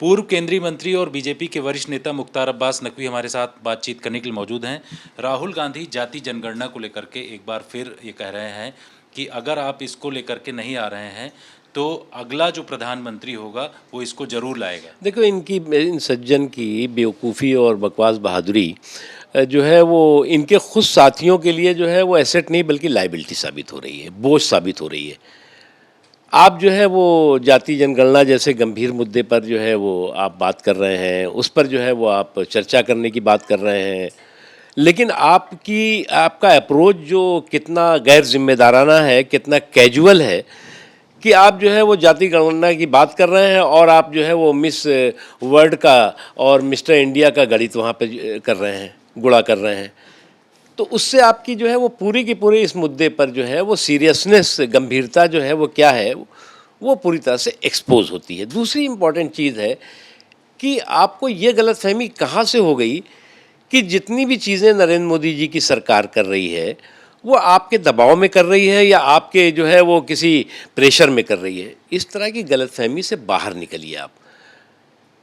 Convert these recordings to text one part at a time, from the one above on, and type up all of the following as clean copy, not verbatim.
पूर्व केंद्रीय मंत्री और बीजेपी के वरिष्ठ नेता मुख्तार अब्बास नकवी हमारे साथ बातचीत करने के लिए मौजूद हैं। राहुल गांधी जाति जनगणना को लेकर के एक बार फिर ये कह रहे हैं कि अगर आप इसको लेकर के नहीं आ रहे हैं तो अगला जो प्रधानमंत्री होगा वो इसको जरूर लाएगा। देखो, इन सज्जन की बेवकूफ़ी और बकवास बहादुरी जो है वो इनके खुद साथियों के लिए जो है वो एसेट नहीं बल्कि लाइबिलिटी साबित हो रही है, बोझ साबित हो रही है। आप जो है वो जाति जनगणना जैसे गंभीर मुद्दे पर जो है वो आप बात कर रहे हैं, उस पर जो है वो आप चर्चा करने की बात कर रहे हैं, लेकिन आपका अप्रोच जो कितना गैर जिम्मेदाराना है, कितना कैजुअल है कि आप जो है वो जाति गणना की बात कर रहे हैं और आप जो है वो मिस वर्ल्ड का और मिस्टर इंडिया का गणित वहाँ पे कर रहे हैं, गुणा कर रहे हैं। तो उससे आपकी जो है वो पूरी की पूरी इस मुद्दे पर जो है वो सीरियसनेस, गंभीरता जो है वो क्या है वो पूरी तरह से एक्सपोज होती है। दूसरी इम्पॉर्टेंट चीज़ है कि आपको ये गलतफहमी कहाँ से हो गई कि जितनी भी चीज़ें नरेंद्र मोदी जी की सरकार कर रही है वो आपके दबाव में कर रही है या आपके जो है वो किसी प्रेशर में कर रही है। इस तरह की गलतफहमी से बाहर निकलिए आप।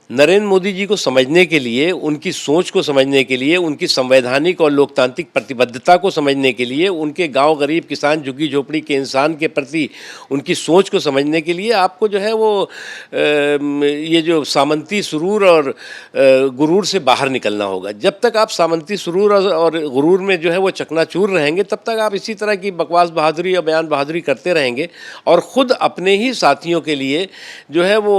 नरेंद्र मोदी जी को समझने के लिए, उनकी सोच को समझने के लिए, उनकी संवैधानिक और लोकतांत्रिक प्रतिबद्धता को समझने के लिए, उनके गांव गरीब किसान झुग्गी झोपड़ी के इंसान के प्रति उनकी सोच को समझने के लिए आपको जो है वो ये जो सामंती सुरूर और गुरूर से बाहर निकलना होगा। जब तक आप सामंती सुरूर और गुरूर में जो है वो चकनाचूर रहेंगे तब तक आप इसी तरह की बकवास बहादुरी और बयान बहादुरी करते रहेंगे और ख़ुद अपने ही साथियों के लिए जो है वो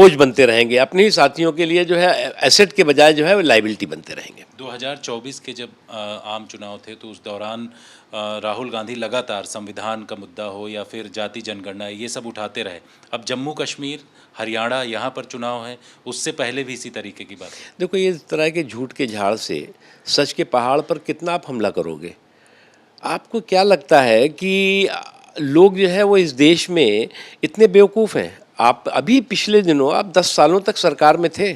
बोझ बनते रहेंगे, अपने ही साथियों के लिए जो है एसेट के बजाय जो है लाइबिलिटी बनते रहेंगे। 2024 के जब आम चुनाव थे तो उस दौरान राहुल गांधी लगातार संविधान का मुद्दा हो या फिर जाति जनगणना ये सब उठाते रहे। अब जम्मू कश्मीर, हरियाणा यहाँ पर चुनाव है, उससे पहले भी इसी तरीके की बात है। देखो, ये तरह के झूठ के झाड़ से सच के पहाड़ पर कितना आप हमला करोगे? आपको क्या लगता है कि लोग जो है वो इस देश में इतने बेवकूफ़ हैं? आप अभी पिछले दिनों आप 10 सालों तक सरकार में थे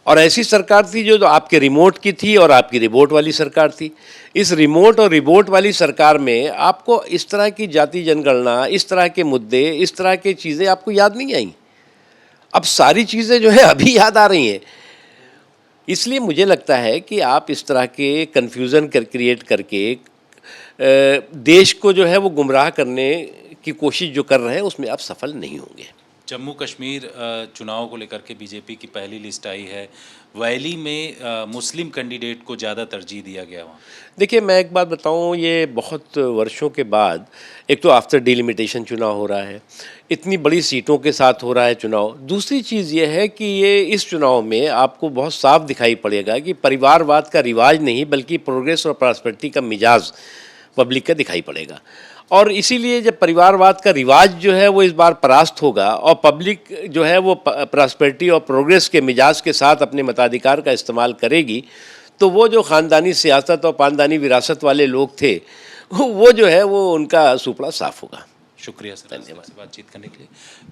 और ऐसी सरकार थी जो आपके रिमोट की थी और आपकी रिपोर्ट वाली सरकार थी। इस रिमोट और रिपोर्ट वाली सरकार में आपको इस तरह की जाति जनगणना, इस तरह के मुद्दे, इस तरह की चीज़ें आपको याद नहीं आई। अब सारी चीज़ें जो है अभी याद आ रही हैं। इसलिए मुझे लगता है कि आप इस तरह के कन्फ्यूज़न क्रिएट करके देश को जो है वो गुमराह करने की कोशिश जो कर रहे हैं उसमें आप सफल नहीं होंगे। जम्मू कश्मीर चुनाव को लेकर के बीजेपी की पहली लिस्ट आई है। वैली में मुस्लिम कैंडिडेट को ज़्यादा तरजीह दिया गया वहाँ। देखिए, मैं एक बात बताऊँ, ये बहुत वर्षों के बाद एक तो आफ्टर डिलिमिटेशन चुनाव हो रहा है, इतनी बड़ी सीटों के साथ हो रहा है चुनाव। दूसरी चीज़ ये है कि ये इस चुनाव में आपको बहुत साफ दिखाई पड़ेगा कि परिवारवाद का रिवाज नहीं बल्कि प्रोग्रेस और प्रॉस्पेरिटी का मिजाज पब्लिक का दिखाई पड़ेगा। और इसीलिए जब परिवारवाद का रिवाज जो है वो इस बार परास्त होगा और पब्लिक जो है वो प्रॉस्पेरिटी और प्रोग्रेस के मिजाज के साथ अपने मताधिकार का इस्तेमाल करेगी, तो वो जो ख़ानदानी सियासत और पानदानी विरासत वाले लोग थे वो जो है वो उनका सुपड़ा साफ होगा। शुक्रिया सर, धन्यवाद बातचीत करने के लिए।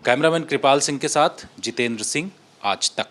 कैमरामैन कृपाल सिंह के साथ जितेंद्र सिंह, आज तक।